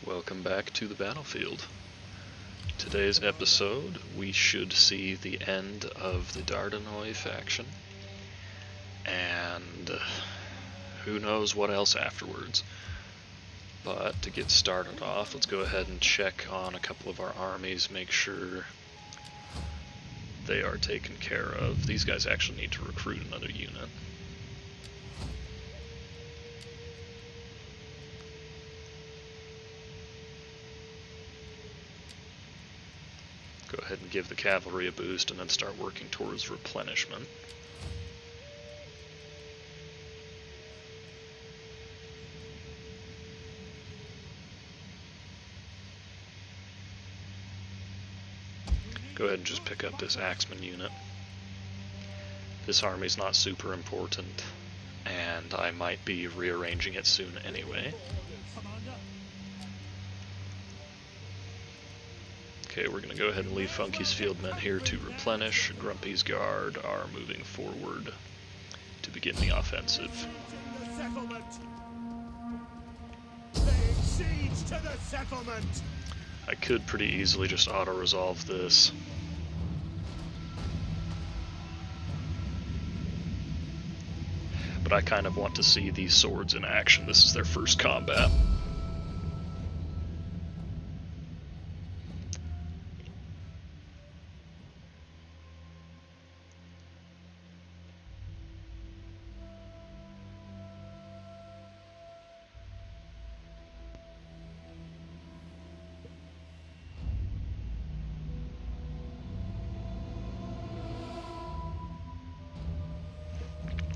Welcome back to the battlefield. Today's episode, we should see the end of the Dardanoi faction, and who knows what else afterwards. But to get started off, let's go ahead and check on a couple of our armies, make sure they are taken care of. These guys actually need to recruit another unit. Go ahead and give the cavalry a boost and then start working towards replenishment. Go ahead and just pick up this axeman unit. This army's not super important, and I might be rearranging it soon anyway. Okay, we're going to go ahead and leave Funky's fieldmen here to replenish. Grumpy's guard are moving forward to begin the offensive. I could pretty easily just auto-resolve this. But I kind of want to see these swords in action. This is their first combat.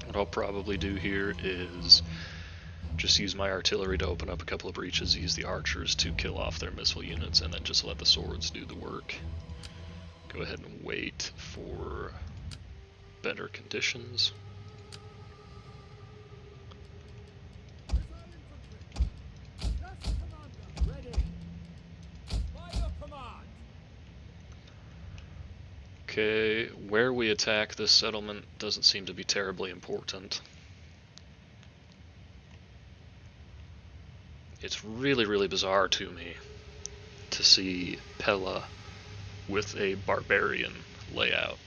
What I'll probably do here is just use my artillery to open up a couple of breaches, use the archers to kill off their missile units, and then just let the swords do the work. Go ahead and wait for better conditions. Okay, where we attack this settlement doesn't seem to be terribly important. It's really bizarre to me to see Pella with a barbarian layout.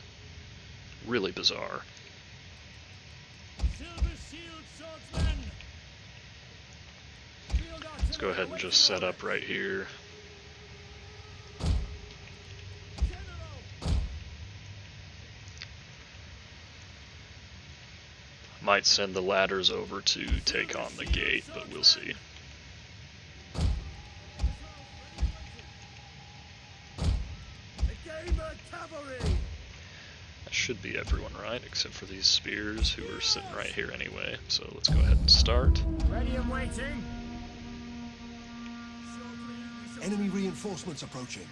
Really bizarre. Let's go ahead and just set up right here. Might send the ladders over to take on the gate, but we'll see. That should be everyone, right? Except for these spears who are sitting right here anyway. So let's go ahead and start. Ready and waiting. Enemy reinforcements approaching.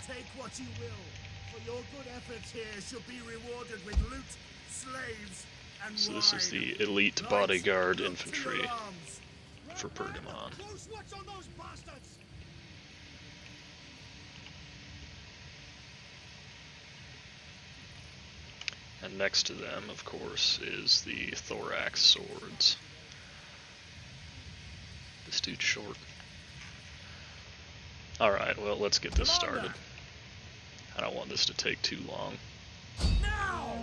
Take what you will, for your good efforts here should be rewarded with loot, slaves, and So this is the elite bodyguard infantry for Pergamon. And next to them, of course, is the thorax swords. This dude's short. Alright, well, let's get this started. I don't want this to take too long. Now!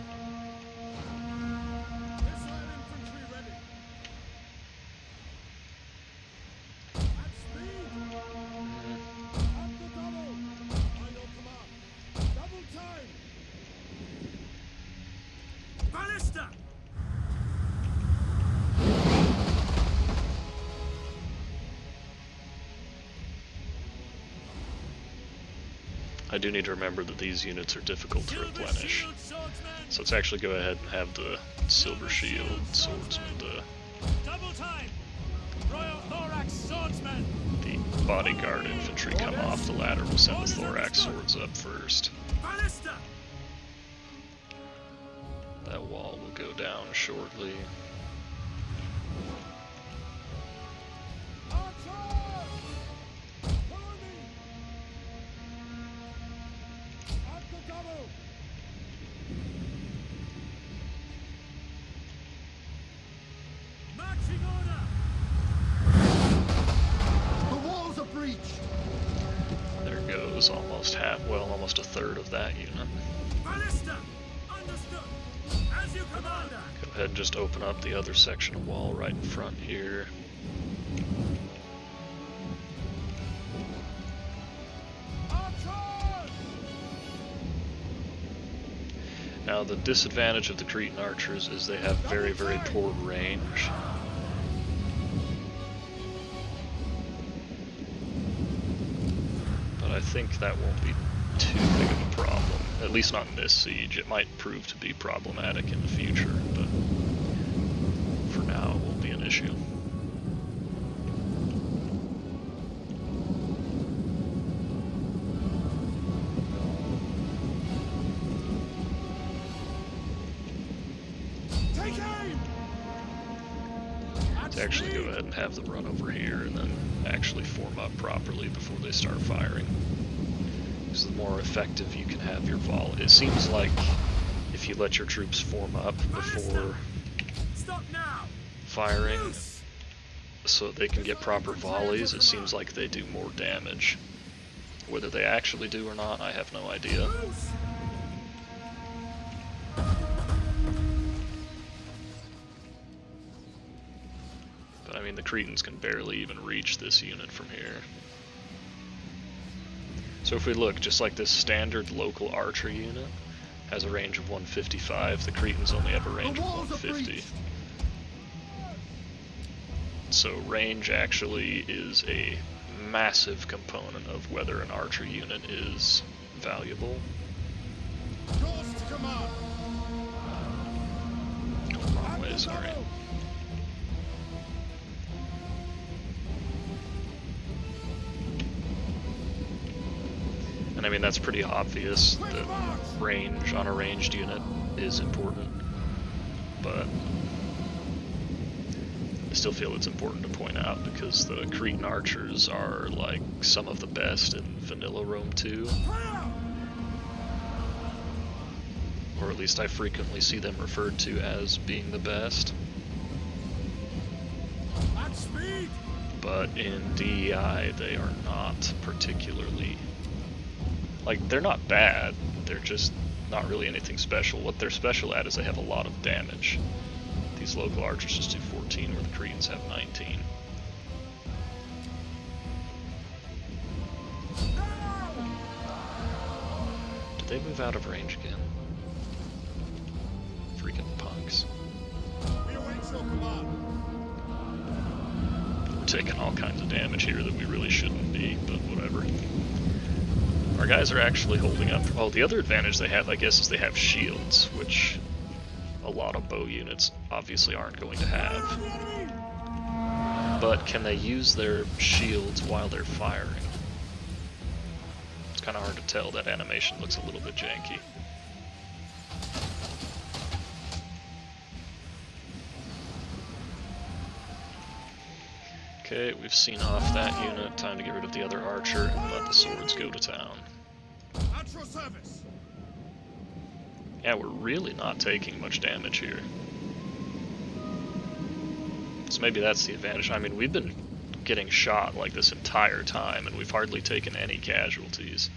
Ballista! I do need to remember that these units are difficult to replenish. So let's actually go ahead and have the silver shield swordsman, the bodyguard infantry come off the ladder. We'll send the thorax swords up first. That wall will go down shortly. almost a third of that unit. Ballista! Understood! As you command! Go ahead and just open up the other section of wall right in front here. Now the disadvantage of the Cretan archers is they have very, very poor range. But I think that won't be too big of a problem. At least not in this siege. It might prove to be problematic in the future, but for now it won't be an issue. To actually go ahead and have them run over here and then actually form up properly before they start firing. Because the more effective you can have your volley. It seems like if you let your troops form up before firing so they can get proper volleys, it seems like they do more damage. Whether they actually do or not, I have no idea. I mean, the Cretans can barely even reach this unit from here. So if we look, just like this standard local archer unit has a range of 155, the Cretans only have a range of 150. So range actually is a massive component of whether an archer unit is valuable. Wrong way, sorry. I mean, that's pretty obvious that range on a ranged unit is important, but I still feel it's important to point out because the Cretan archers are like some of the best in vanilla Rome 2, or at least I frequently see them referred to as being the best. But in DEI they are not particularly. Like, they're not bad, they're just not really anything special. What they're special at is they have a lot of damage. These local archers just do 14, where the Cretans have 19. Did they move out of range again? Freaking punks. We're taking all kinds of damage here that we really shouldn't be, but whatever. Our guys are actually holding up. Oh, the other advantage they have, I guess, is they have shields, which a lot of bow units obviously aren't going to have. But can they use their shields while they're firing? It's kind of hard to tell. That animation looks a little bit janky. Okay, we've seen off that unit. Time to get rid of the other archer and let the swords go to town. Yeah, we're really not taking much damage here. So maybe that's the advantage. I mean, we've been getting shot like this entire time and we've hardly taken any casualties.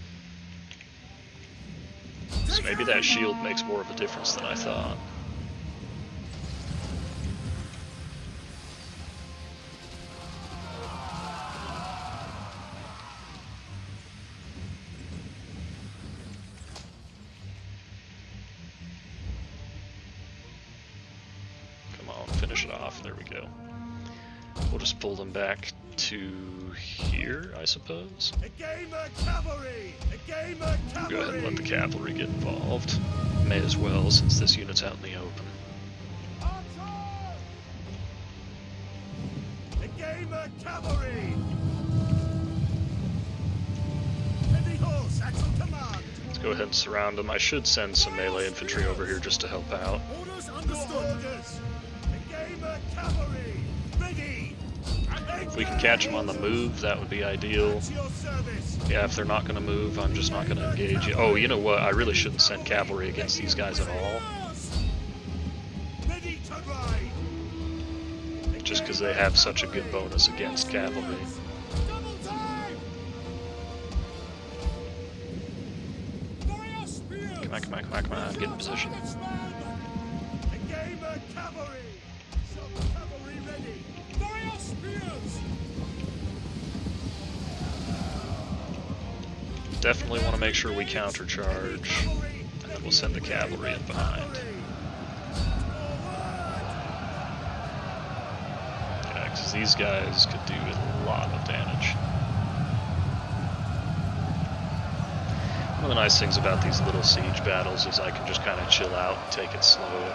So maybe that shield makes more of a difference than I thought. Finish it off. There we go. We'll just pull them back to here, I suppose. We'll go ahead and let the cavalry get involved. May as well, since this unit's out in the open. Let's go ahead and surround them. I should send some melee infantry over here just to help out. If we can catch them on the move, that would be ideal. Yeah, if they're not going to move, I'm just not going to engage. Oh, you know what? I really shouldn't send cavalry against these guys at all. Just because they have such a good bonus against cavalry. come on, come on, come on, get in position. Gamer cavalry! Some cavalry ready! Fire spears! Definitely want to make sure we countercharge, and then we'll send the cavalry in behind. Yeah, because these guys could do a lot of damage. One of the nice things about these little siege battles is I can just kind of chill out and take it slow.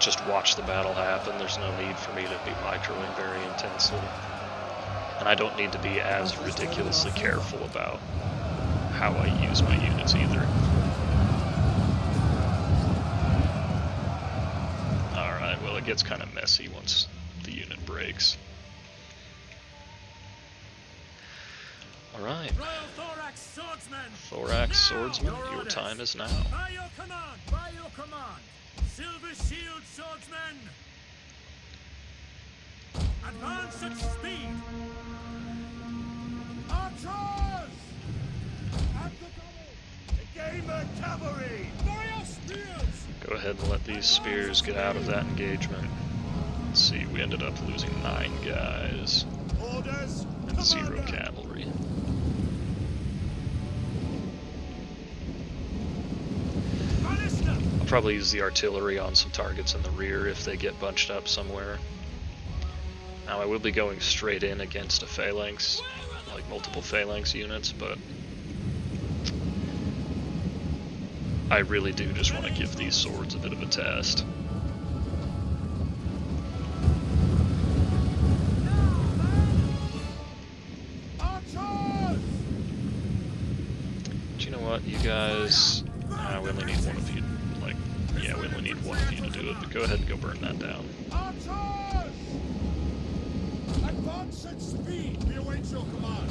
Just watch the battle happen. There's no need for me to be microing very intensely. And I don't need to be as ridiculously careful about how I use my units either. Alright, well it gets kind of messy once the unit breaks. Alright. Thorax Swordsman, your time is now. By your command! By your command! Silver Shield Swordsman! Advance at speed! Archers! At the double! The Gamer Cavalry! Fire spears! Go ahead and let these spears get out of that engagement. Let's see, we ended up losing 9 guys Orders! and 0 Commander! cavalry. I'll probably use the artillery on some targets in the rear if they get bunched up somewhere. Now I will be going straight in against a phalanx, like multiple phalanx units, but I really do just want to give these swords a bit of a test. But you know what, you guys, we only need one of you. Yeah, we only need one of you to do it, but go ahead and go burn that down. Archers! Advance at speed! We await your command.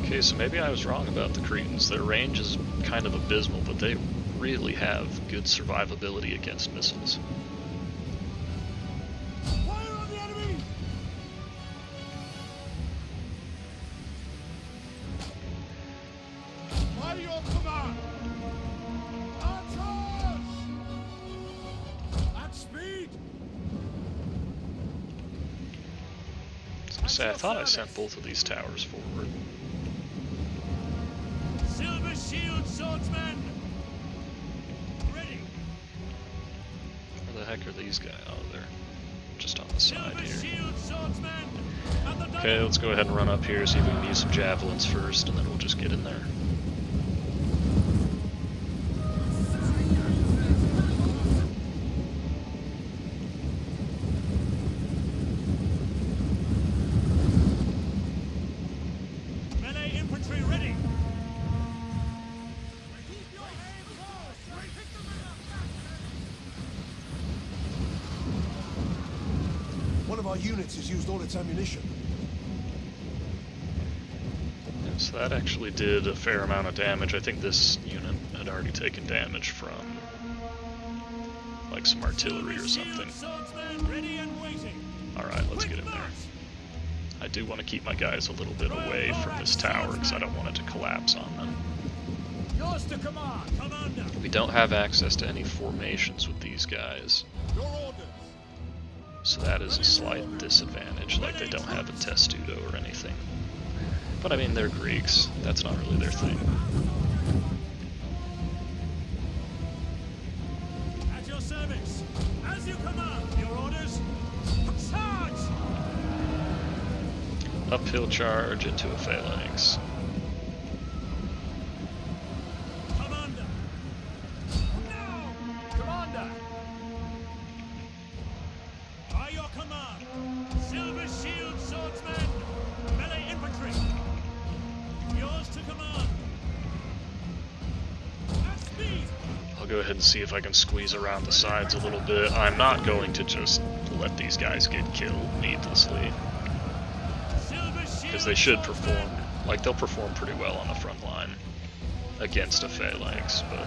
Okay, so maybe I was wrong about the Cretans. Their range is kind of abysmal, but they really have good survivability against missiles. Fire on the enemy! By your command! Archers! At speed! I was gonna say, I thought I sent both of these towers forward. Silver Shield Swordsman! Ready! Where the heck are these guys? Oh, they're just on the side Silver here. Shield Swordsman! At the Okay, let's go ahead and run up here, see if we can use some javelins first, and then we'll just get in there. melee infantry ready! One of our units has used all its ammunition. Yeah, so that actually did a fair amount of damage. I think this unit had already taken damage from like some artillery or something. Swordsman ready and waiting! Alright, let's get in there. I do want to keep my guys a little bit away from this tower because I don't want it to collapse on them. Yours to command, Commander! We don't have access to any formations with these guys, Your orders! so that is a slight disadvantage, like they don't have a testudo or anything. But I mean, they're Greeks, that's not really their thing. At your service! As you command, your orders! Charge! Uphill charge into a phalanx. Commander! Now! Commander! By your command! Silver Shield Swordsman! Melee infantry! Yours to command! At speed! I'll go ahead and see if I can squeeze around the sides a little bit. I'm not going to just let these guys get killed needlessly, because they should perform, like they'll perform pretty well on the front line against a phalanx, but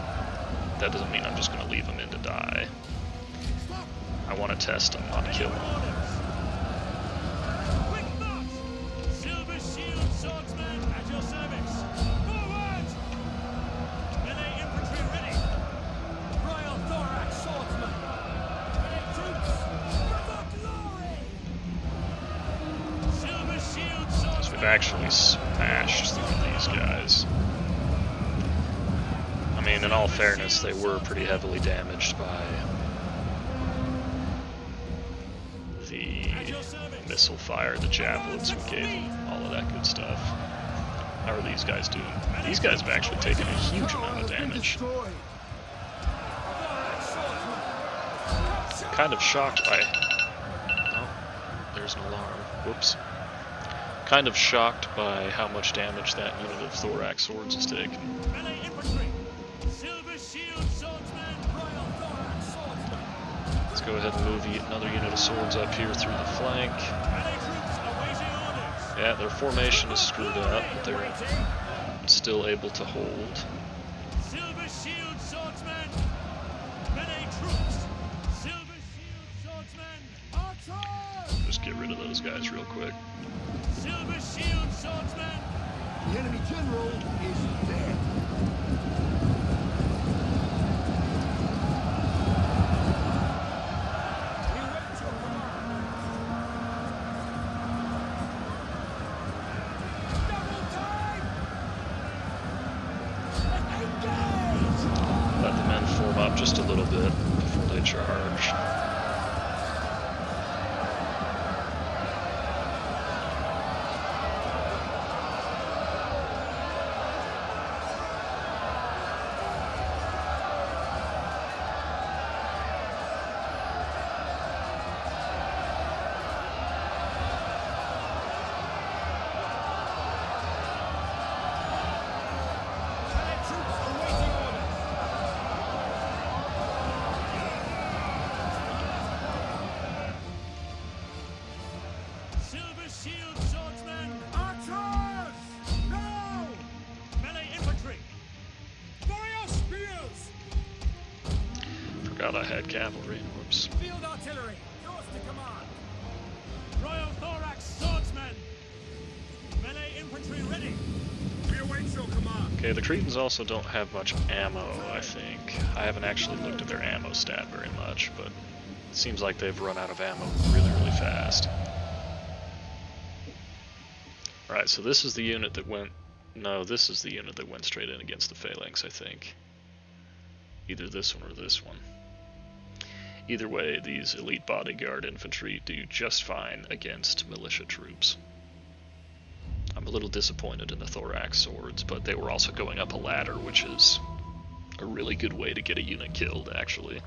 that doesn't mean I'm just going to leave them in to die. I want to test them, not kill them. Quick march! Silver Shield Swordsman! actually smashed through these guys. I mean, in all fairness, they were pretty heavily damaged by the missile fire, the javelins we gave them, all of that good stuff. How are these guys doing? These guys have actually taken a huge amount of damage. Kind of shocked by... Oh, there's an alarm. Whoops. Kind of shocked by how much damage that unit of thorax swords has taken. Let's go ahead and move another unit of swords up here through the flank. Yeah, their formation is screwed up, but they're still able to hold. Silver shield swordsmen! Melee troops! Silver shield swordsmen! Archers! Just get rid of those guys real quick. Silver shield swordsmen! The enemy general is dead. Let the men form up just a little bit before they charge. Forgot I had cavalry. Whoops. Field artillery, yours to command. Royal thorax swordsmen. Melee infantry ready. We await your command. Okay, the Cretans also don't have much ammo, I think. I haven't actually looked at their ammo stat very much, but it seems like they've run out of ammo really, really fast. Alright, so this is the unit that went... No, this is the unit that went straight in against the phalanx, I think. Either this one or this one. Either way, these elite bodyguard infantry do just fine against militia troops. I'm a little disappointed in the thorax swords, but they were also going up a ladder, which is a really good way to get a unit killed, actually.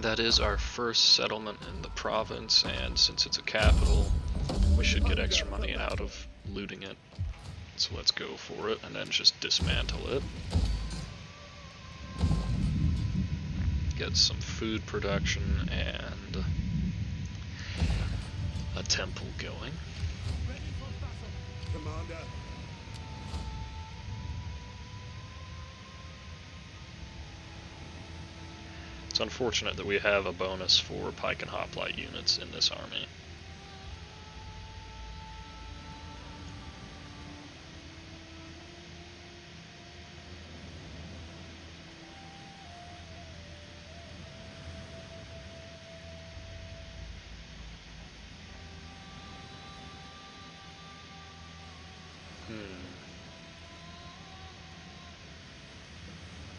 That is our first settlement in the province, and since it's a capital, we should get extra money out of looting it. So let's go for it, and then just dismantle it. Get some food production and a temple going. Commander. It's unfortunate that we have a bonus for pike and hoplite units in this army.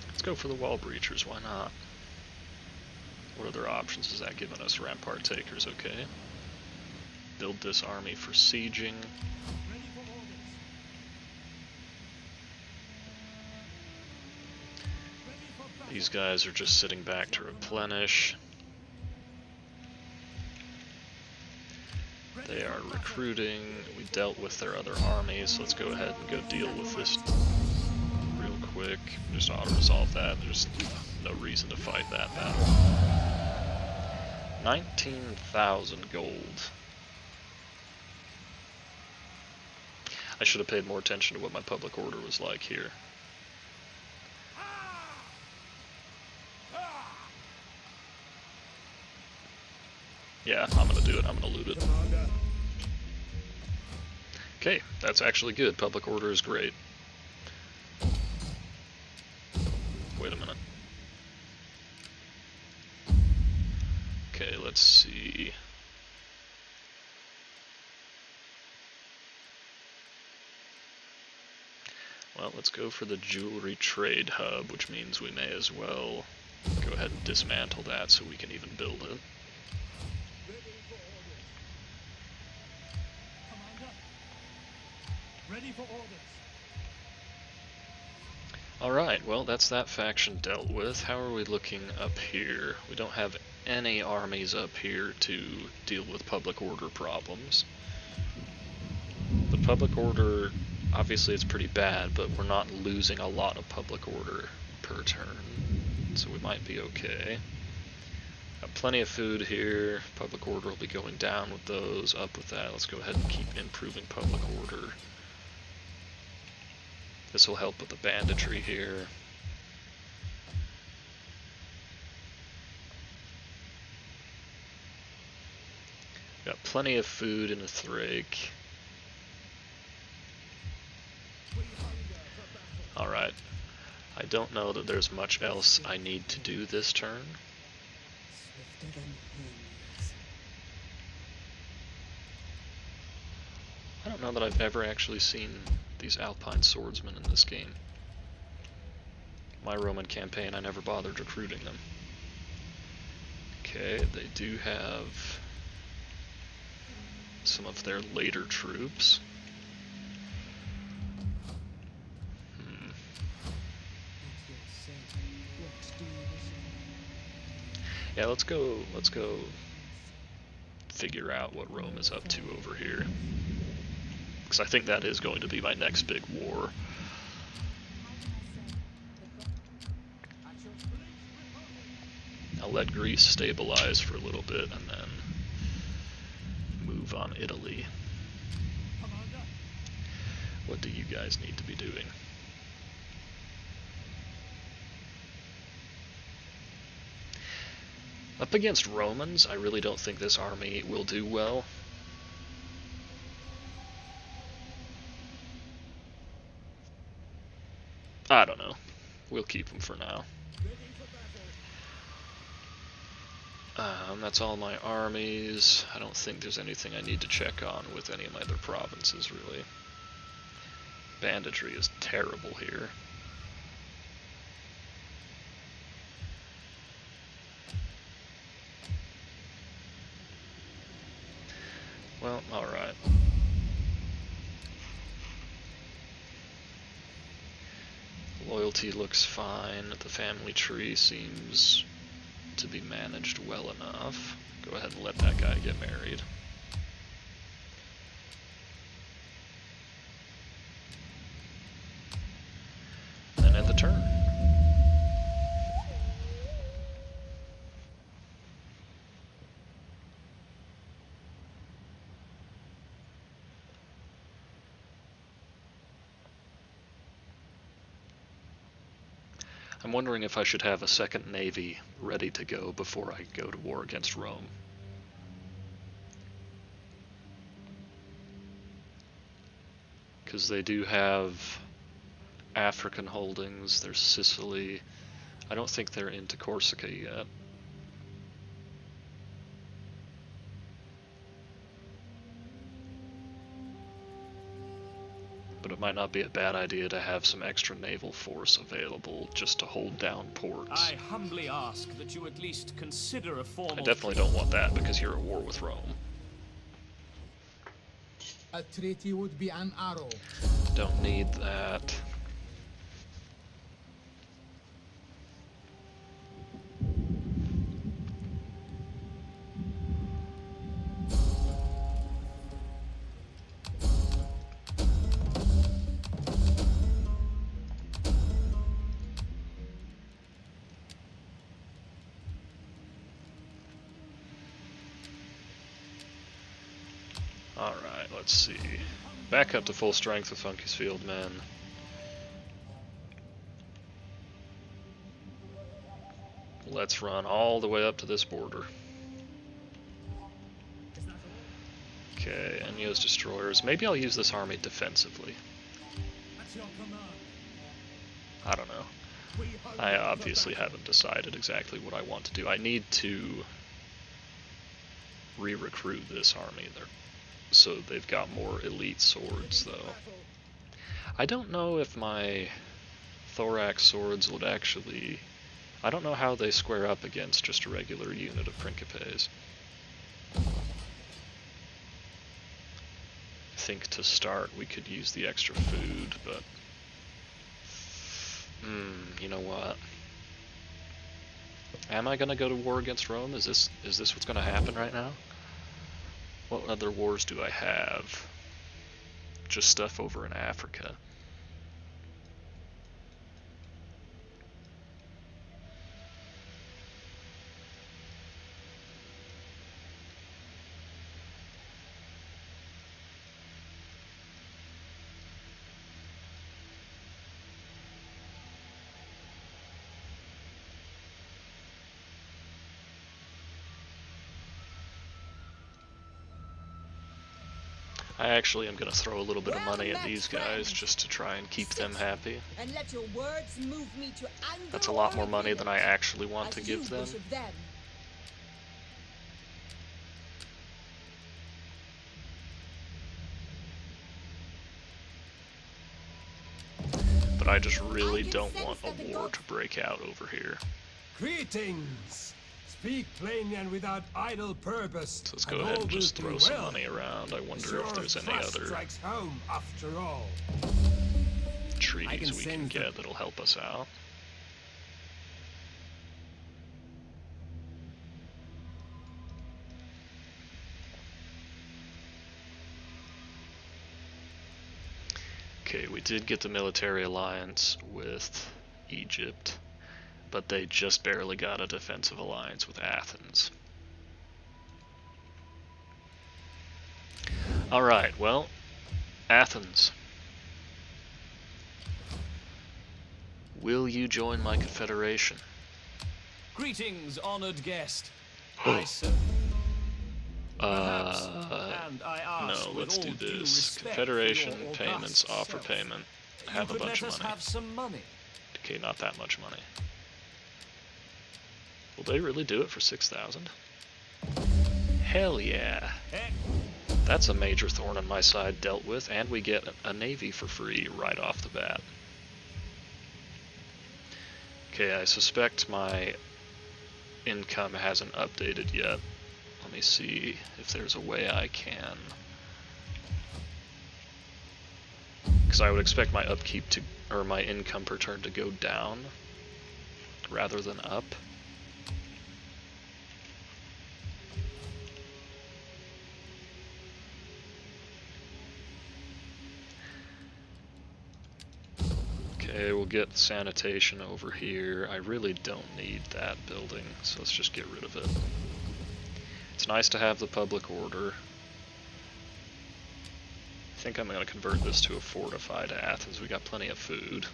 Let's go for the wall breachers, why not? What other options is that giving us? Rampart takers, okay. Build this army for sieging. These guys are just sitting back to replenish. They are recruiting. We dealt with their other armies, so let's go ahead and go deal with this real quick. Just auto-resolve that. There's no reason to fight that battle. 19,000 gold. I should have paid more attention to what my public order was like here. Yeah, I'm gonna do it. I'm gonna loot it. Okay, that's actually good. Public order is great. Wait a minute. Okay, let's see. Well, let's go for the jewelry trade hub, which means we may as well go ahead and dismantle that so we can even build it. Ready for orders. Alright, well that's that faction dealt with. How are we looking up here? We don't have any armies up here to deal with public order problems. The public order, obviously it's pretty bad, but we're not losing a lot of public order per turn, so we might be okay. Got plenty of food here. Public order will be going down with those, up with that. Let's go ahead and keep improving public order. This will help with the banditry here. Got plenty of food in a Thrake. Alright. I don't know that there's much else I need to do this turn. I don't know that I've ever actually seen these Alpine swordsmen in this game. My Roman campaign, I never bothered recruiting them. Okay, they do have some of their later troops. Yeah, let's go figure out what Rome is up to over here. Because I think that is going to be my next big war. I'll let Greece stabilize for a little bit and then move on Italy. What do you guys need to be doing? Up against Romans, I really don't think this army will do well. I don't know. We'll keep them for now. That's all my armies. I don't think there's anything I need to check on with any of my other provinces, really. Banditry is terrible here. Well, alright. Loyalty looks fine. The family tree seems to be managed well enough. Go ahead and let that guy get married. And end the turn. I'm wondering if I should have a second navy ready to go before I go to war against Rome. Because they do have African holdings, there's Sicily. I don't think they're into Corsica yet. But it might not be a bad idea to have some extra naval force available just to hold down ports. I humbly ask that you at least consider a formal... I definitely don't want that because you're at war with Rome. A treaty would be an arrow. Don't need that. Alright, let's see. Back up to full strength with Funky's Field Men. Let's run all the way up to this border. Okay, Enyo's destroyers. Maybe I'll use this army defensively. At your command. I don't know. I obviously haven't decided exactly what I want to do. I need to re-recruit this army there, so they've got more elite swords, though. I don't know if my thorax swords would actually... I don't know how they square up against just a regular unit of Principes. I think to start we could use the extra food, but... you know what? Am I gonna go to war against Rome? Is this what's gonna happen right now? What other wars do I have? Just stuff over in Africa. I actually am going to throw a little bit of money at these guys just to try and keep them happy. And let your words move me to anger. That's a lot more money than I actually want to give them. But I just really don't want a war to break out over here. Greetings! Speak plainly and without idle purpose. So let's go ahead and just throw some money around. I wonder if there's any other home after all. treaties we can get that'll help us out. Okay, we did get the military alliance with Egypt, but they just barely got a defensive alliance with Athens. Alright, well, Athens. Will you join my confederation? Greetings, honored guest. No, let's do this. Confederation, payments, offer payment, have a bunch of money. Have some money. Okay, not that much money. Will they really do it for 6,000? Hell yeah. That's a major thorn on my side dealt with, and we get a navy for free right off the bat. Okay, I suspect my income hasn't updated yet. Let me see if there's a way I can. Because I would expect my upkeep to, or my income per turn to go down rather than up. Okay, we'll get sanitation over here. I really don't need that building, so let's just get rid of it. It's nice to have the public order. I think I'm going to convert this to a fortified Athens. We got plenty of food.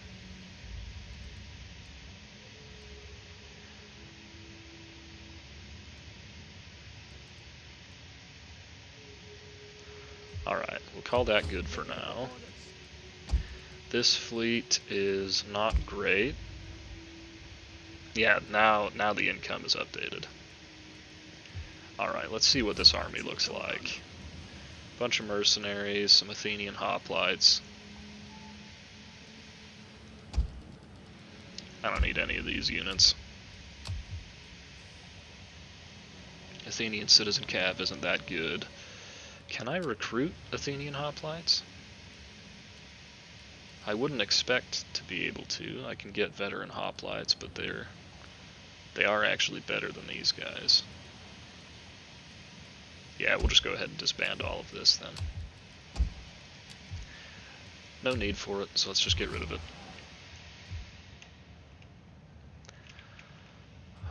Alright, we'll call that good for now. This fleet is not great. Yeah, now the income is updated. Alright, let's see what this army looks like. Bunch of mercenaries, some Athenian hoplites. I don't need any of these units. Athenian citizen cav isn't that good. Can I recruit Athenian hoplites? I wouldn't expect to be able to. I can get veteran hoplites, but they are actually better than these guys. Yeah, we'll just go ahead and disband all of this then. No need for it, so let's just get rid of it.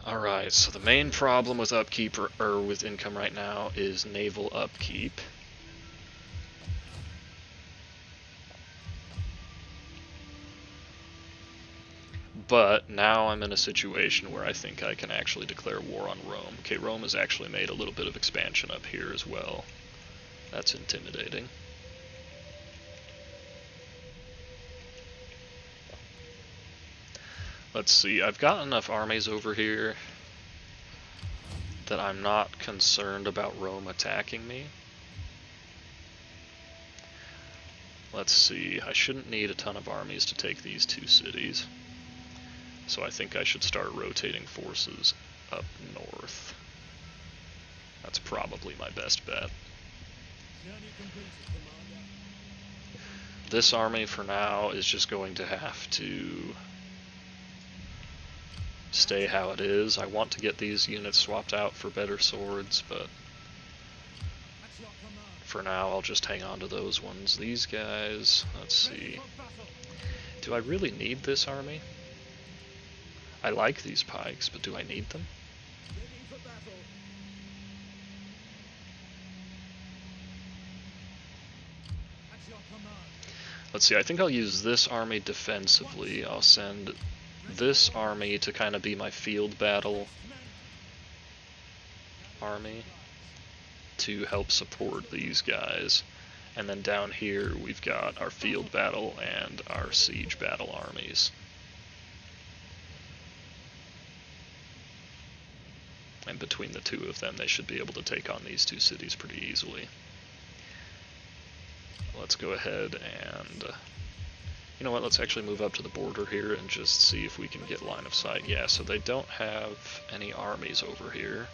Alright, so the main problem with upkeep, or with income right now, is naval upkeep. But now I'm in a situation where I think I can actually declare war on Rome. Okay, Rome has actually made a little bit of expansion up here as well. That's intimidating. Let's see, I've got enough armies over here that I'm not concerned about Rome attacking me. Let's see, I shouldn't need a ton of armies to take these two cities. So I think I should start rotating forces up north. That's probably my best bet. This army for now is just going to have to stay how it is. I want to get these units swapped out for better swords, but for now I'll just hang on to those ones. These guys, let's see. Do I really need this army? I like these pikes, but do I need them? Let's see, I think I'll use this army defensively. I'll send this army to kind of be my field battle army to help support these guys. And then down here we've got our field battle and our siege battle armies. And between the two of them, they should be able to take on these two cities pretty easily. Let's go ahead and... you know what, let's actually move up to the border here and just see if we can get line of sight. Yeah, so they don't have any armies over here.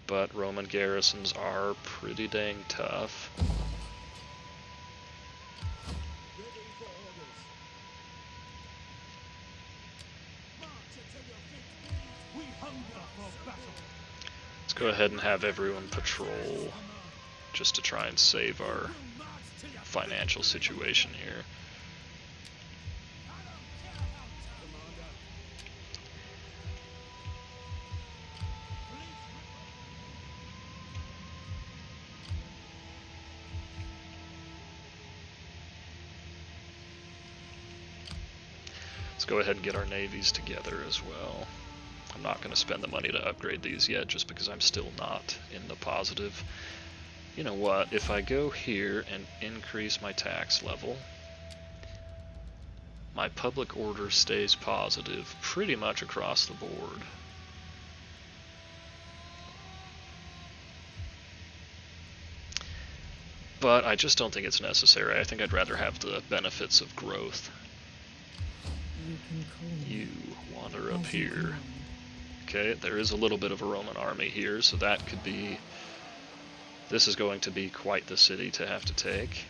But Roman garrisons are pretty dang tough. Let's go ahead and have everyone patrol just to try and save our financial situation here. Let's go ahead and get our navies together as well. I'm not going to spend the money to upgrade these yet, just because I'm still not in the positive. You know what, if I go here and increase my tax level, my public order stays positive pretty much across the board. But I just don't think it's necessary. I think I'd rather have the benefits of growth. You wander up here. Okay, there is a little bit of a Roman army here, so that could be... this is going to be quite the city to have to take.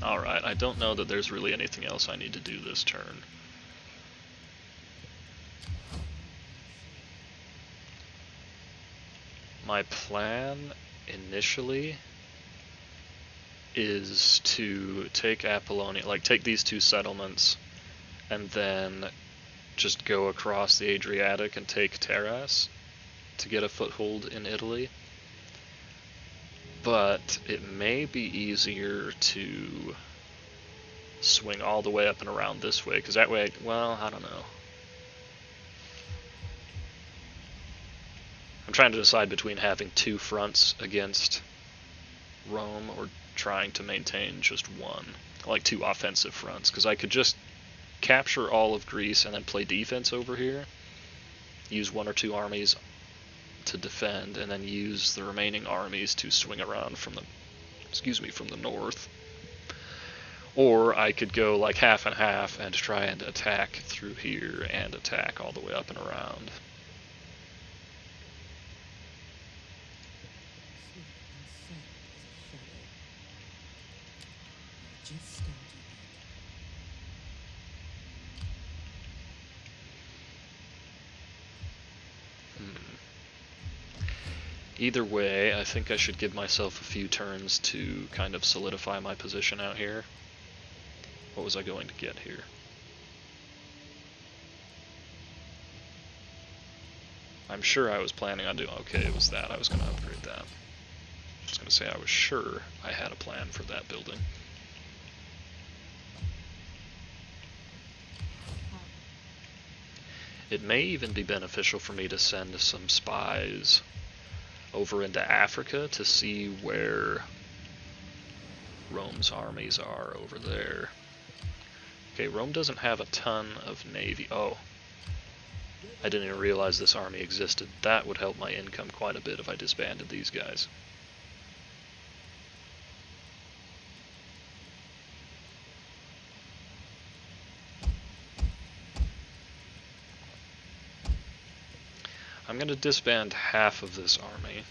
Alright, I don't know that there's really anything else I need to do this turn. My plan initially is to take Apollonia, like take these two settlements, and then just go across the Adriatic and take Taras to get a foothold in Italy. But it may be easier to swing all the way up and around this way, because that way, well, I don't know. I'm trying to decide between having two fronts against Rome or trying to maintain just one, like two offensive fronts, because I could just capture all of Greece and then play defense over here, use one or two armies to defend, and then use the remaining armies to swing around from the north. Or I could go like half and half and try and attack through here and attack all the way up and around. Either way, I think I should give myself a few turns to kind of solidify my position out here. What was I going to get here? I'm sure I was planning on doing... Okay, it was that. I was going to upgrade that. I was going to say I was sure I had a plan for that building. It may even be beneficial for me to send some spies over into Africa to see where Rome's armies are over there. Okay, Rome doesn't have a ton of navy. Oh, I didn't even realize this army existed. That would help my income quite a bit if I disbanded these guys. I'm going to disband half of this army.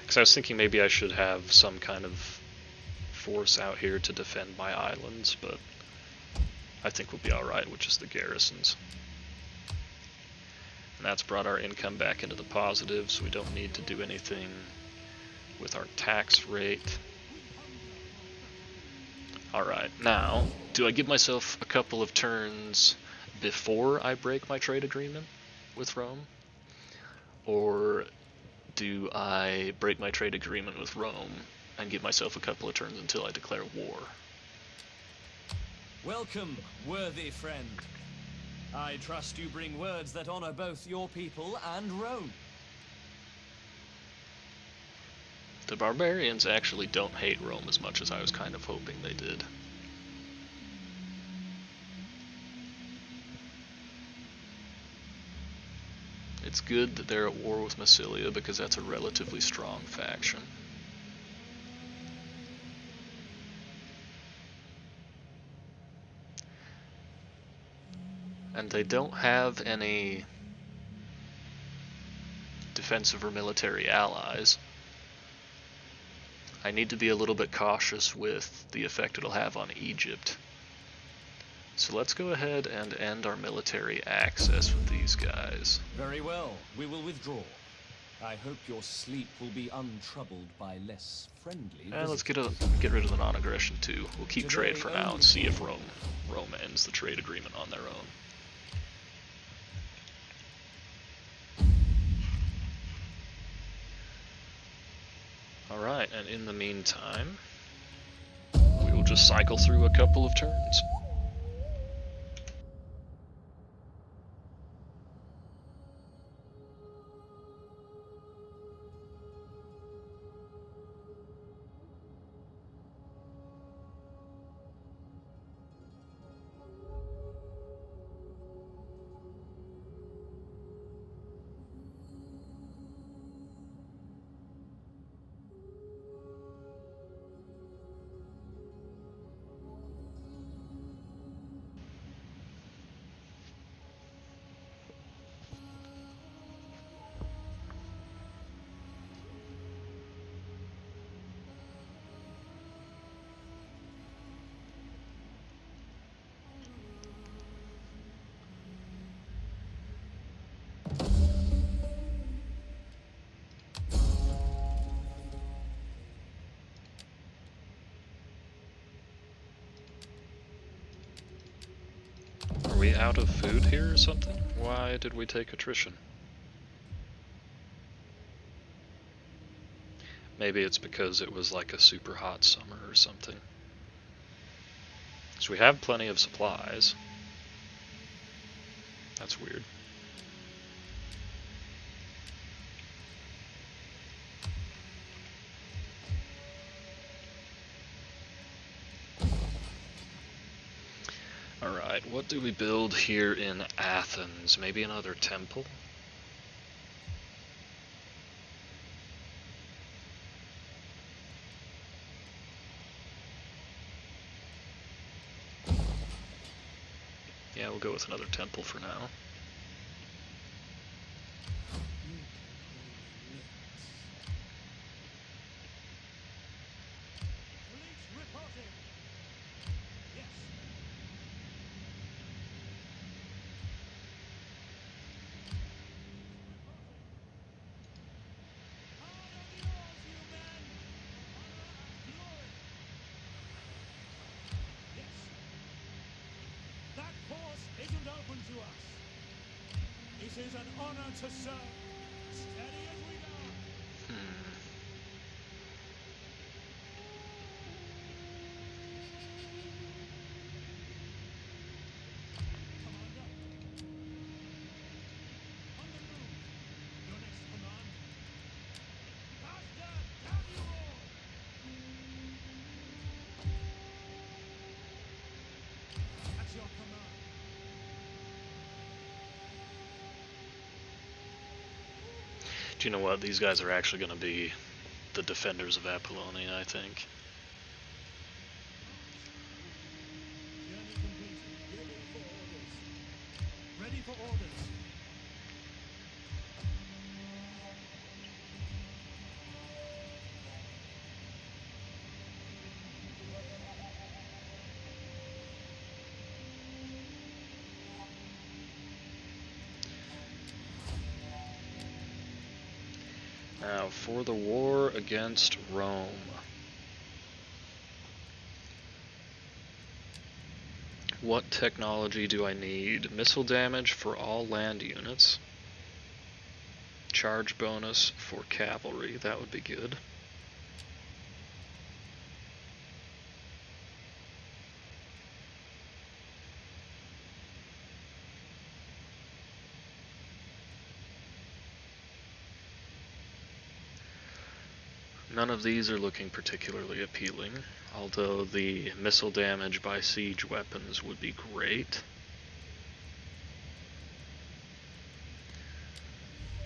Because I was thinking maybe I should have some kind of force out here to defend my islands, but I think we'll be alright with just the garrisons. And that's brought our income back into the positive, so we don't need to do anything with our tax rate. Alright, now, do I give myself a couple of turns before I break my trade agreement with Rome? Or do I break my trade agreement with Rome and give myself a couple of turns until I declare war? Welcome, worthy friend. I trust you bring words that honor both your people and Rome. The barbarians actually don't hate Rome as much as I was kind of hoping they did. It's good that they're at war with Massilia because that's a relatively strong faction. And they don't have any defensive or military allies. I need to be a little bit cautious with the effect it'll have on Egypt. So let's go ahead and end our military access with these guys. Very well, we will withdraw. I hope your sleep will be untroubled by less friendly And let's visitors. get rid of the non-aggression too. We'll keep trade for now and only see if Rome ends the trade agreement on their own. Alright, and in the meantime, we will just cycle through a couple of turns. Are we out of food here or something? Why did we take attrition? Maybe it's because it was like a super hot summer or something. So we have plenty of supplies. That's weird. Alright, what do we build here in Athens? Maybe another temple? Yeah, we'll go with another temple for now. open to us. It is an honor to serve. Steady as we go. Commander. On the move. Your next command. Master, damn you all! At your command. Do you know what? These guys are actually going to be the defenders of Apollonia, I think. Journey completed. Ready for orders. Now, for the war against Rome. What technology do I need? Missile damage for all land units. Charge bonus for cavalry, that would be good. None of these are looking particularly appealing, although the missile damage by siege weapons would be great.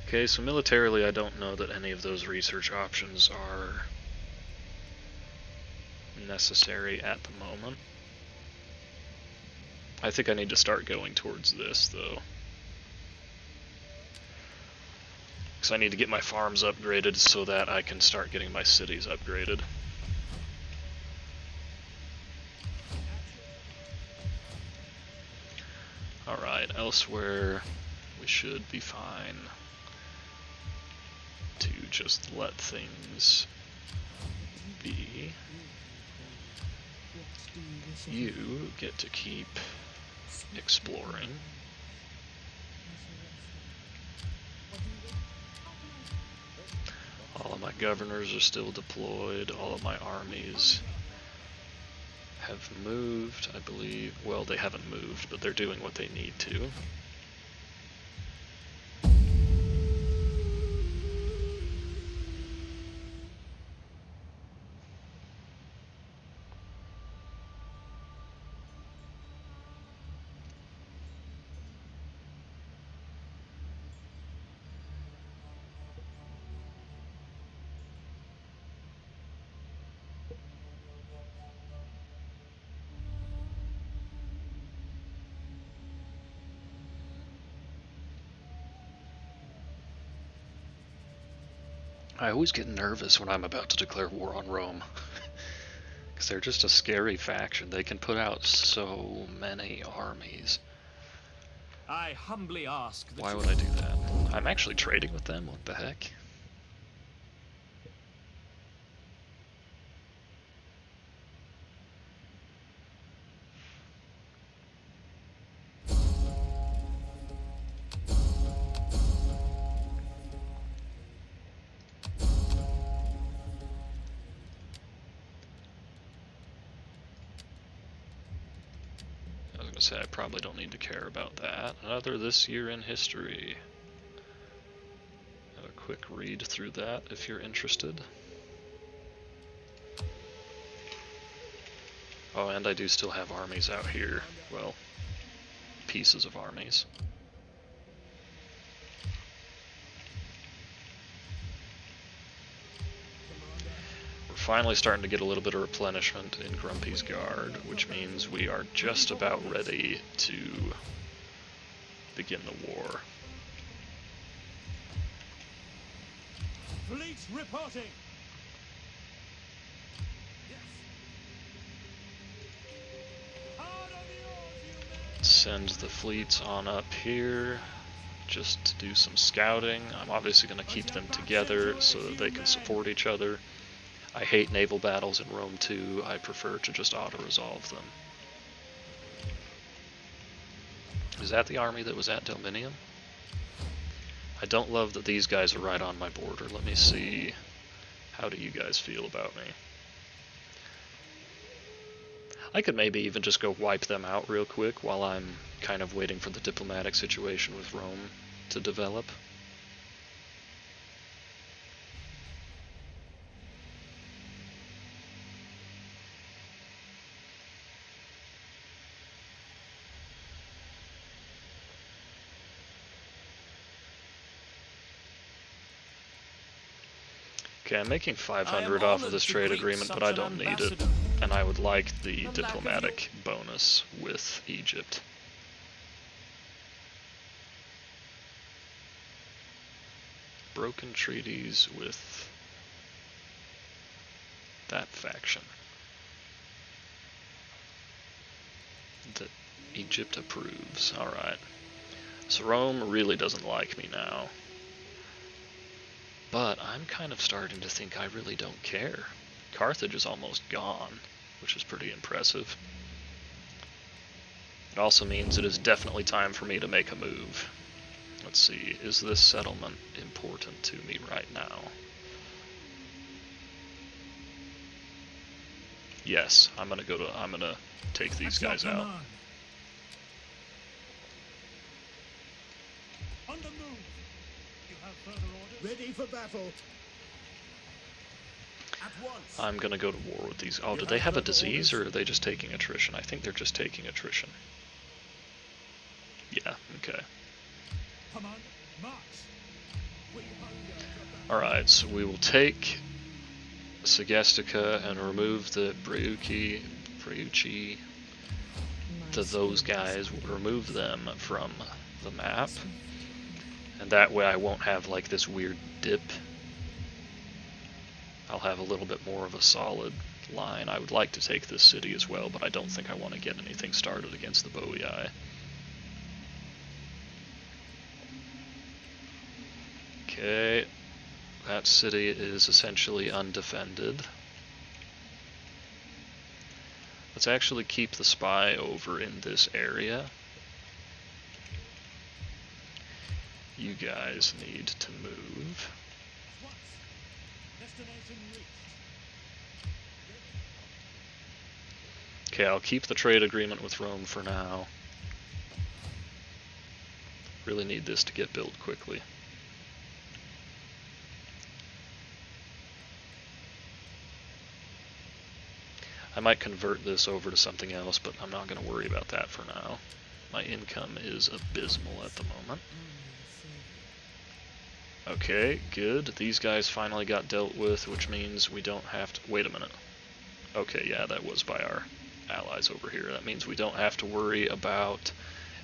Okay, so militarily I don't know that any of those research options are necessary at the moment. I think I need to start going towards this, though. Because I need to get my farms upgraded so that I can start getting my cities upgraded. Alright, elsewhere we should be fine to just let things be. You get to keep exploring. All of my governors are still deployed. All of my armies have moved, I believe. Well, they haven't moved, but they're doing what they need to. I always get nervous when I'm about to declare war on Rome. Because they're just a scary faction. They can put out so many armies. I humbly ask that Why you... would I do that? I'm actually trading with them, what the heck? Say I probably don't need to care about that. Another this year in history. Have a quick read through that if you're interested. Oh, and I do still have armies out here. Well, pieces of armies. We're finally starting to get a little bit of replenishment in Grumpy's Guard, which means we are just about ready to begin the war. Fleets reporting. Yes. Hard on the oars, you men. Send the fleets on up here just to do some scouting. I'm obviously going to keep them together so that they can support each other. I hate naval battles in Rome too. I prefer to just auto-resolve them. Is that the army that was at Dominium? I don't love that these guys are right on my border. Let me see. How do you guys feel about me? I could maybe even just go wipe them out real quick while I'm kind of waiting for the diplomatic situation with Rome to develop. Okay, I'm making 500 off of this trade agreement, but I don't need it. And I would like the diplomatic bonus with Egypt. Broken treaties with that faction. That Egypt approves. Alright. So Rome really doesn't like me now. But I'm kind of starting to think I really don't care. Carthage is almost gone, which is pretty impressive. It also means it is definitely time for me to make a move. Let's see, is this settlement important to me right now? Yes, I'm gonna take these guys out. On the move. You have further orders? Ready for battle. At once. I'm gonna go to war with these. Oh, do they have a disease or are they just taking attrition? I think they're just taking attrition. Yeah, okay. Command, march. We hunger for battle. Alright, so we will take Segestica and remove the Breuci, those guys, we'll remove them from the map. And that way I won't have like this weird dip. I'll have a little bit more of a solid line. I would like to take this city as well, but I don't think I want to get anything started against the Boii. Okay, that city is essentially undefended. Let's actually keep the spy over in this area. You guys need to move. At once. Destination reached. Okay, I'll keep the trade agreement with Rome for now. Really need this to get built quickly. I might convert this over to something else, but I'm not going to worry about that for now. My income is abysmal at the moment. Okay, good. These guys finally got dealt with, which means we don't have to... Wait a minute. Okay, yeah, that was by our allies over here. That means we don't have to worry about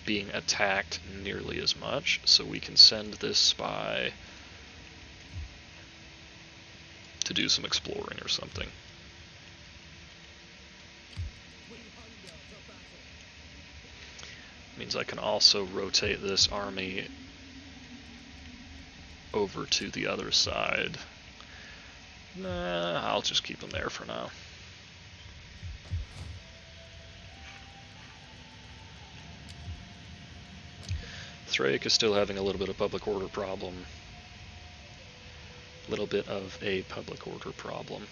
being attacked nearly as much, so we can send this spy to do some exploring or something. We hunger for battle. Means I can also rotate this army over to the other side. Nah, I'll just keep them there for now. Thrake is still having a little bit of public order problem. Little bit of a public order problem.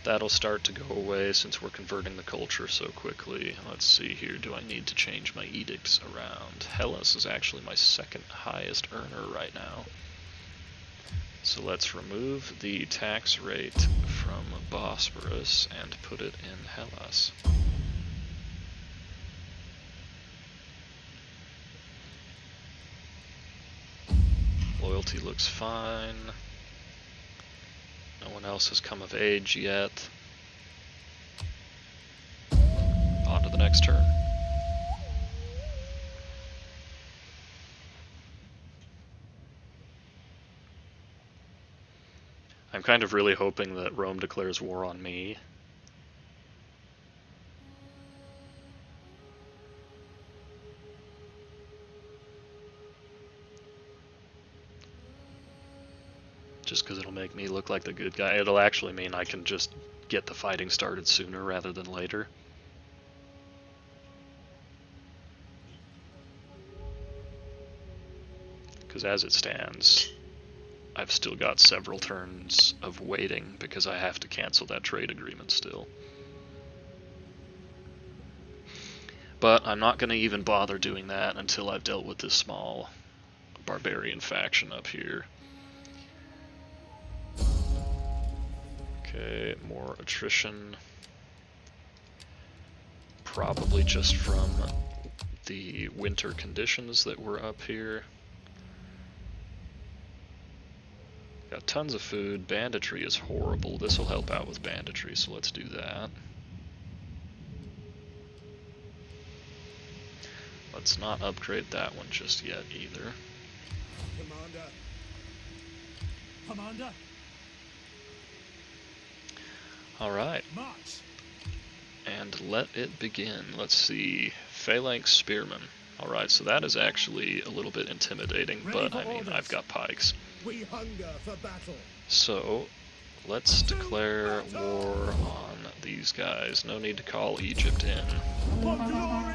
That'll start to go away since we're converting the culture so quickly. Let's see here, do I need to change my edicts around? Hellas is actually my second highest earner right now. So let's remove the tax rate from Bosporus and put it in Hellas. Loyalty looks fine. No one else has come of age yet. On to the next turn. I'm kind of really hoping that Rome declares war on me. Just because it'll make me look like the good guy. It'll actually mean I can just get the fighting started sooner rather than later. Because as it stands, I've still got several turns of waiting because I have to cancel that trade agreement still. But I'm not going to even bother doing that until I've dealt with this small barbarian faction up here. Okay, more attrition. Probably just from the winter conditions that were up here. Got tons of food. Banditry is horrible. This will help out with banditry, so let's do that. Let's not upgrade that one just yet either. Commander. Commander. Alright, March. and let it begin. Let's see. Phalanx Spearmen. Alright, so that is actually a little bit intimidating, but I mean, I've got pikes. We hunger for battle. So, let's declare war on these guys. No need to call Egypt in. For glory.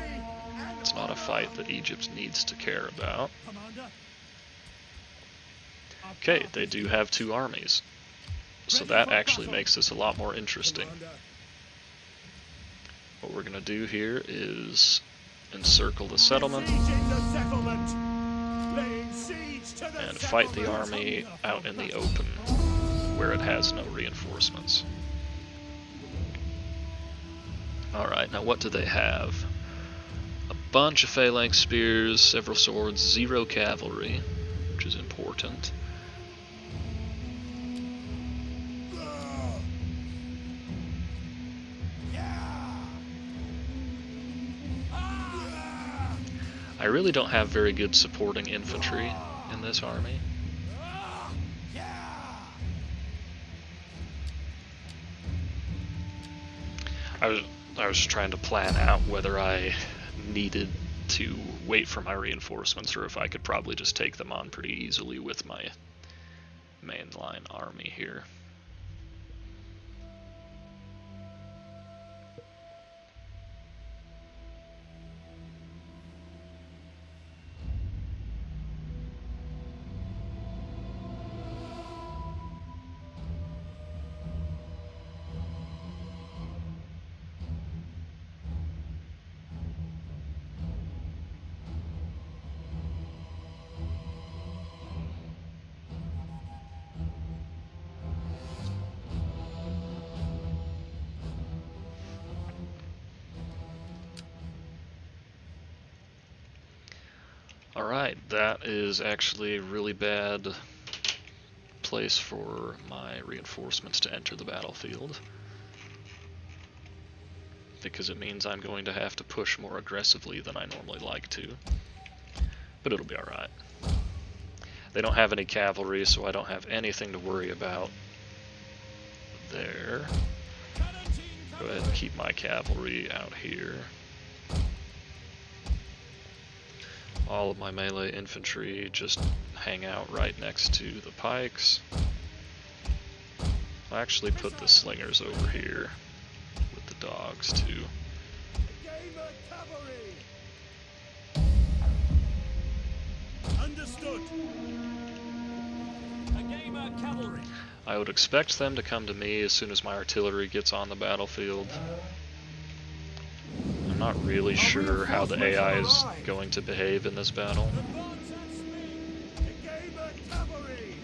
It's not a fight that Egypt needs to care about. Commander. Okay, they do have 2 armies. So that actually makes this a lot more interesting. Commander. What we're going to do here is encircle the settlement Besieging the settlement. Laying siege to the and fight the settlement. army out in the open where it has no reinforcements. Alright, now what do they have? A bunch of phalanx spears, several swords, 0 cavalry, which is important. I really don't have very good supporting infantry in this army. I was trying to plan out whether I needed to wait for my reinforcements or if I could probably just take them on pretty easily with my mainline army here. Alright, that is actually a really bad place for my reinforcements to enter the battlefield, because it means I'm going to have to push more aggressively than I normally like to, but it'll be alright. They don't have any cavalry, so I don't have anything to worry about there. Go ahead and keep my cavalry out here. All of my melee infantry just hang out right next to the pikes. I'll actually put the slingers over here with the dogs too. Gamer cavalry. Understood. A gamer cavalry. I would expect them to come to me as soon as my artillery gets on the battlefield. I'm not really sure how the AI is going to behave in this battle. Advance at speed. A gamer cavalry.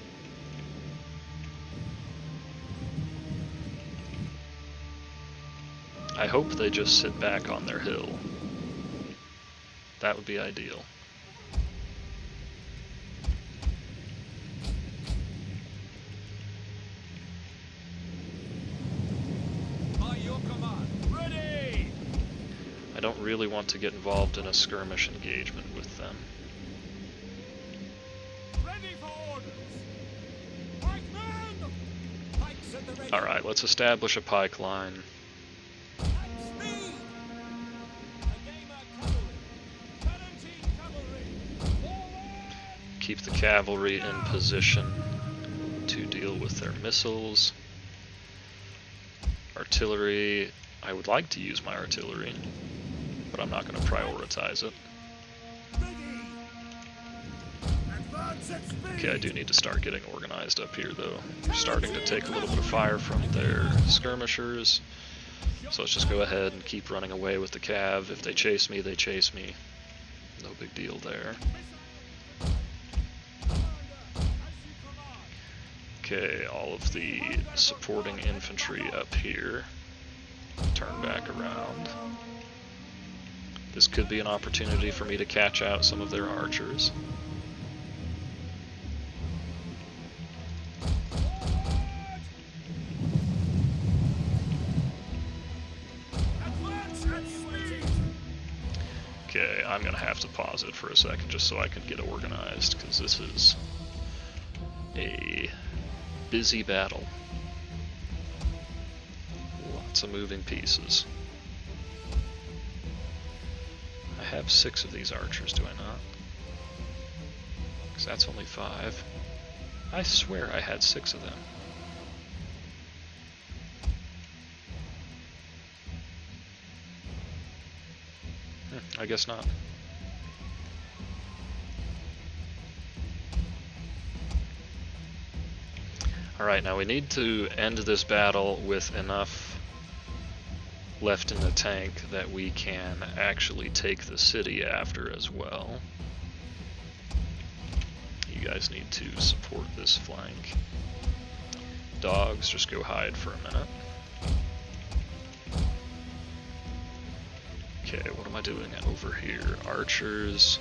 I hope they just sit back on their hill. That would be ideal. By your command. Ready. I don't really want to get involved in a skirmish engagement with them. Ready for orders. Pikemen. Pikes at the ready. Alright, let's establish a pike line. At speed. A gamer cavalry. Hellenic cavalry. Forward. Keep the cavalry in position to deal with their missiles. Artillery, I would like to use my artillery, but I'm not going to prioritize it. Ready. Advance. Okay, I do need to start getting organized up here, though. They're starting to take a little bit of fire from their skirmishers. So let's just go ahead and keep running away with the cav. If they chase me, they chase me. No big deal there. Okay, all of the supporting infantry up here. Turn back around. This could be an opportunity for me to catch out some of their archers. Okay, I'm gonna have to pause it for a second just so I can get organized, because this is a busy battle. Lots of moving pieces. I have 6 of these archers, do I not? Because that's only 5. I swear I had 6 of them. I guess not. Alright, now we need to end this battle with enough left in the tank that we can actually take the city after as well. You guys need to support this flank. Dogs, just go hide for a minute. Okay, what am I doing over here? Archers,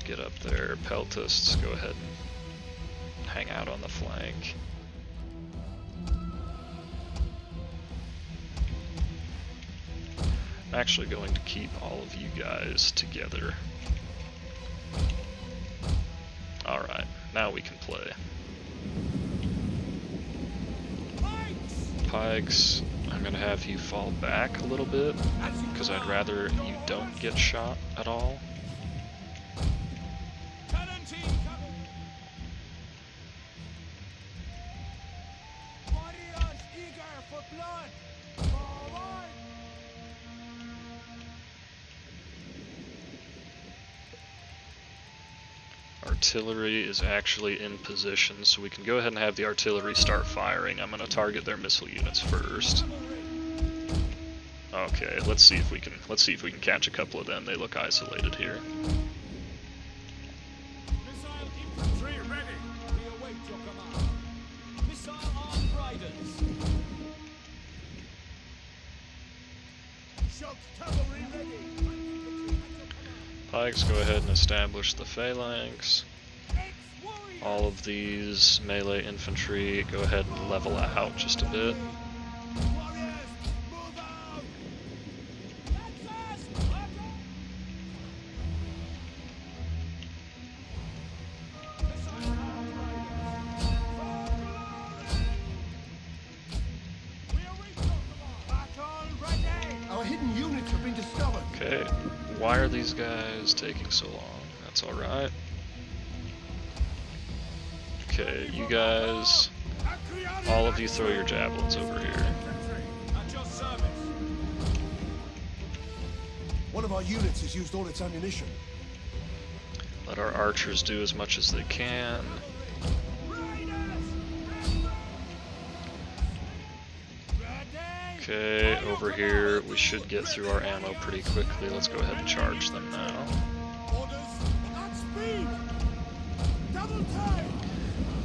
get up there. Peltists, go ahead and hang out on the flank. I'm actually going to keep all of you guys together. Alright, now we can play. Pikes, I'm gonna have you fall back a little bit, because I'd rather you don't get shot at all. Artillery is actually in position, so we can go ahead and have the artillery start firing. I'm going to target their missile units first. Okay, let's see if we can catch a couple of them. They look isolated here. Missile infantry ready. We await your command. Missile armed riders. Shock cavalry ready. Pikes, go ahead and establish the phalanx. All of these melee infantry, go ahead and level out just a bit. Our hidden units have been discovered. Okay, why are these guys taking so long? That's alright. Okay, you guys, all of you throw your javelins over here. At your service. One of our units has used all its ammunition. Let our archers do as much as they can. Okay, over here, we should get through our ammo pretty quickly. Let's go ahead and charge them now.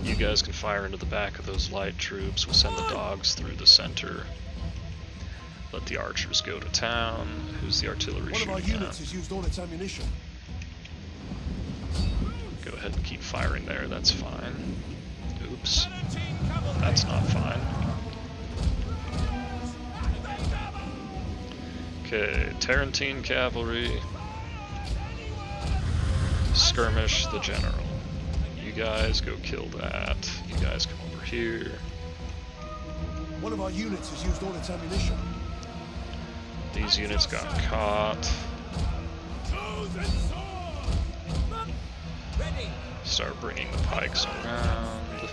You guys can fire into the back of those light troops. We'll send the dogs through the center. Let the archers go to town. Who's the artillery shooting at? One of our units has used all its ammunition. Go ahead and keep firing there, that's fine. Oops. That's not fine. Okay, Tarentine cavalry. Skirmish the general. You guys go kill that. You guys come over here. One of our units has used all its ammunition. These units got caught. Start bringing the pikes around.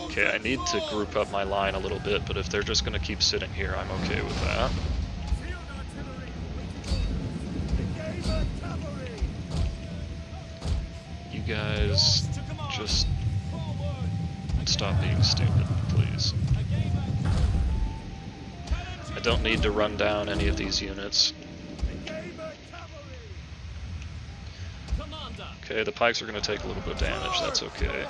Okay, I need to group up my line a little bit, but if they're just going to keep sitting here, I'm okay with that. you guys just stop being stupid, please. I don't need to run down any of these units. Okay, the pikes are going to take a little bit of damage, that's okay.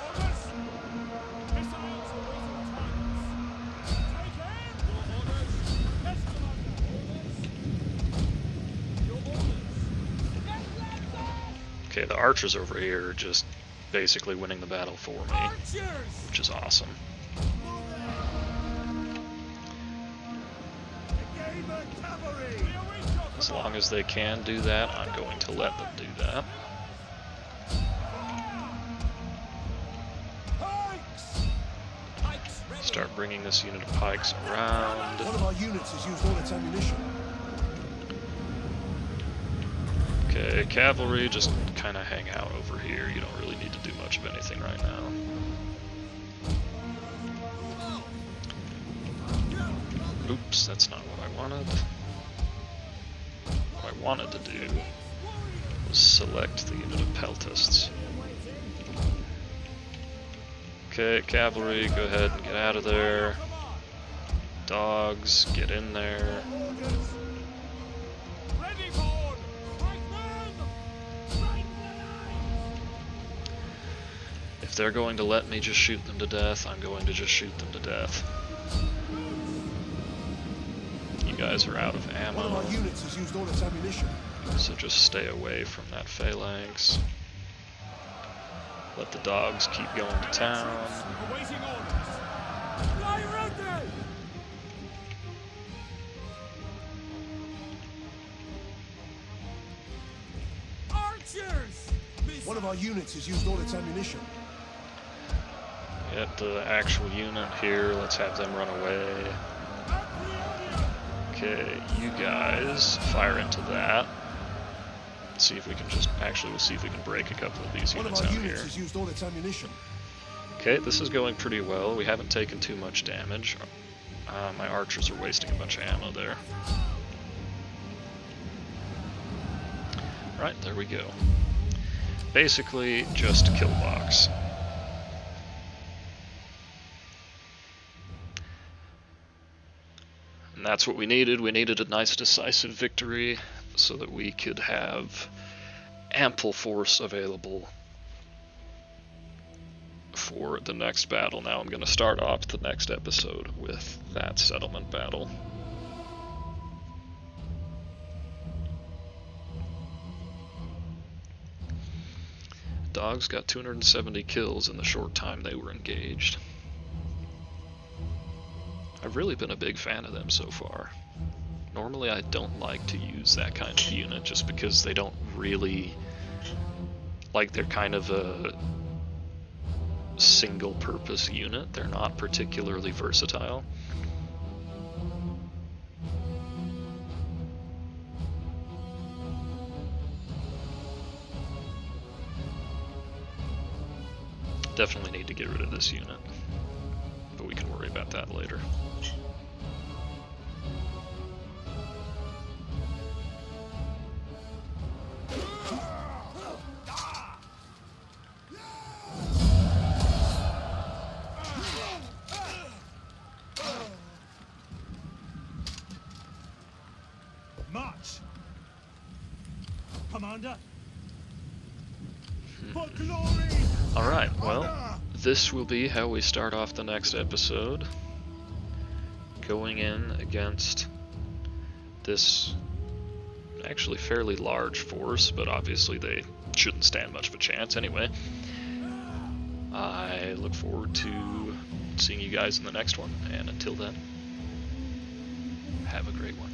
Okay, the archers over here are just basically winning the battle for me, which is awesome. As long as they can do that, I'm going to let them do that. Start bringing this unit of pikes around. One of our units has used all its ammunition. Okay, cavalry, just kind of hang out over here. You don't really need to do much of anything right now. Oops, that's not what I wanted. What I wanted to do was select the unit of peltists. Okay, cavalry, go ahead and get out of there. Dogs, get in there. If they're going to let me just shoot them to death, I'm going to just shoot them to death. You guys are out of ammo. One of our units has used all its ammunition. So just stay away from that phalanx. Let the dogs keep going to town. Awaiting orders. Fly ready! Archers! One of our units has used all its ammunition. Get the actual unit here. Let's have them run away. Okay, you guys fire into that. See if we can just we'll see if we can break a couple of these units out here. One of our units has used all its ammunition. Okay, this is going pretty well. We haven't taken too much damage. My archers are wasting a bunch of ammo there. Right, there we go. Basically, just a kill box. And that's what we needed. We needed a nice decisive victory so that we could have ample force available for the next battle. Now I'm going to start off the next episode with that settlement battle. Dogs got 270 kills in the short time they were engaged. I've really been a big fan of them so far. Normally I don't like to use that kind of unit just because they don't really, they're kind of a single purpose unit. They're not particularly versatile. Definitely need to get rid of this unit, but we can worry about that later. March! Commander! For glory! Alright, well, this will be how we start off the next episode. Going in against this actually fairly large force, but obviously they shouldn't stand much of a chance anyway. I look forward to seeing you guys in the next one, and until then, have a great one.